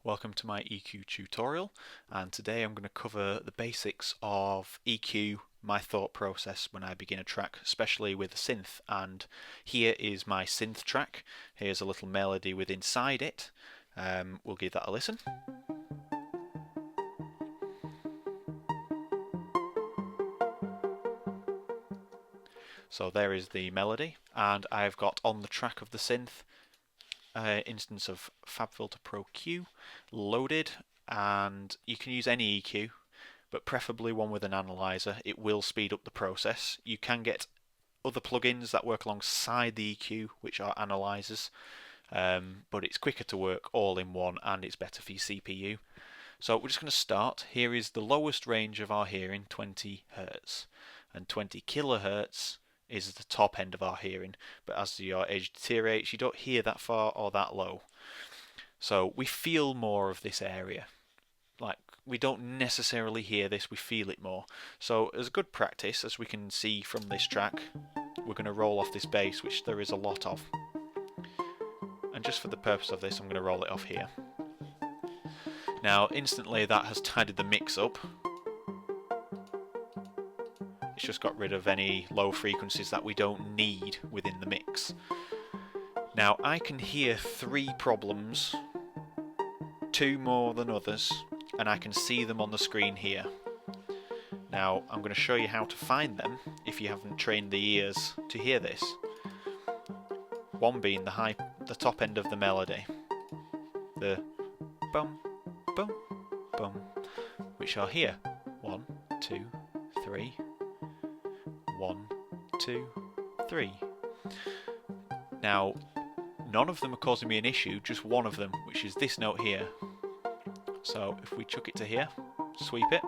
Welcome to my EQ tutorial, and today I'm going to cover the basics of EQ, my thought process when I begin a track, especially with a synth. And here is my synth track. Here's a little melody with inside it. We'll give that a listen. So there is the melody, and I've got on the track of the synth instance of FabFilter Pro Q loaded, and you can use any EQ, but preferably one with an analyzer. It will speed up the process. You can get other plugins that work alongside the EQ, which are analyzers, but it's quicker to work all in one and it's better for your CPU. So we're just going to start. Here is the lowest range of our hearing, 20 Hz, and 20 kilohertz is the top end of our hearing, but as your age deteriorates you don't hear that far or that low, so we feel more of this area. Like, we don't necessarily hear this, we feel it more. So as a good practice, as we can see from this track, we're going to roll off this bass, which there is a lot of, and just for the purpose of this I'm going to roll it off here. Now instantly that has tidied the mix up. It's just got rid of any low frequencies that we don't need within the mix. Now I can hear 3 problems, 2 more than others, and I can see them on the screen here. Now I'm going to show you how to find them if you haven't trained the ears to hear this. One being the top end of the melody, the bum bum bum, which are here. 1, 2, 3. 1, 2, 3. Now, none of them are causing me an issue, just one of them, which is this note here. So if we chuck it to here, sweep it,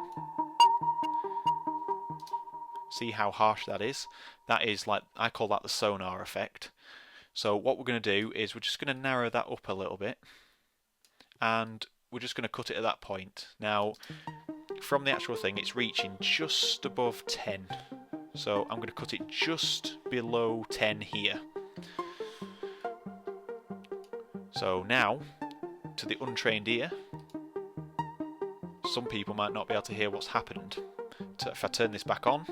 see how harsh that is? That is, like, I call that the sonar effect. So what we're going to do is we're just going to narrow that up a little bit, and we're just going to cut it at that point. Now, from the actual thing, it's reaching just above 10. So I'm going to cut it just below 10 here. So now, to the untrained ear, some people might not be able to hear what's happened. If I turn this back on,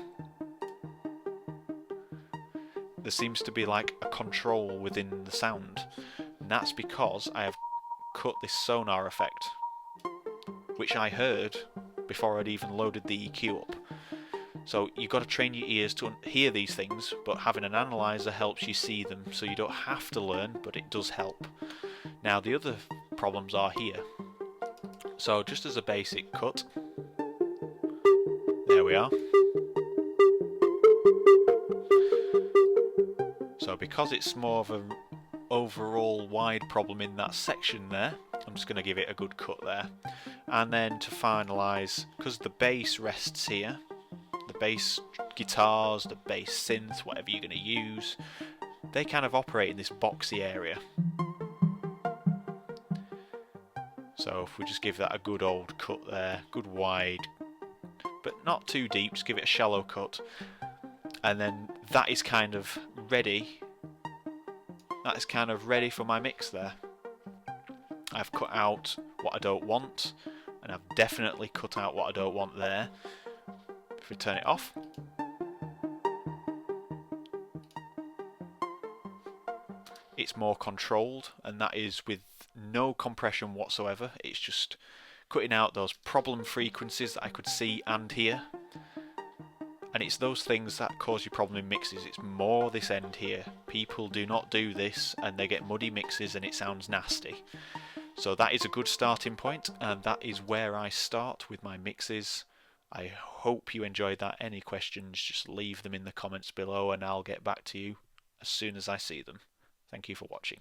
there seems to be like a control within the sound. And that's because I have cut this sonar effect, which I heard before I'd even loaded the EQ up. So you've got to train your ears to hear these things, but having an analyzer helps you see them, so you don't have to learn, but it does help. Now the other problems are here. So just as a basic cut, there we are. So because it's more of an overall wide problem in that section there, I'm just going to give it a good cut there. And then to finalise, because the bass rests here, the bass guitars, the bass synth, whatever you're going to use, they kind of operate in this boxy area. So if we just give that a good old cut there, good wide, but not too deep, just give it a shallow cut, and then that is kind of ready. That is kind of ready for my mix there. I've cut out what I don't want, and I've definitely cut out what I don't want there. If we turn it off, it's more controlled, and that is with no compression whatsoever. It's just cutting out those problem frequencies that I could see and hear, and it's those things that cause you problem in mixes. It's more this end here. People do not do this and they get muddy mixes and it sounds nasty. So that is a good starting point, and that is where I start with my mixes. I hope you enjoyed that. Any questions, just leave them in the comments below and I'll get back to you as soon as I see them. Thank you for watching.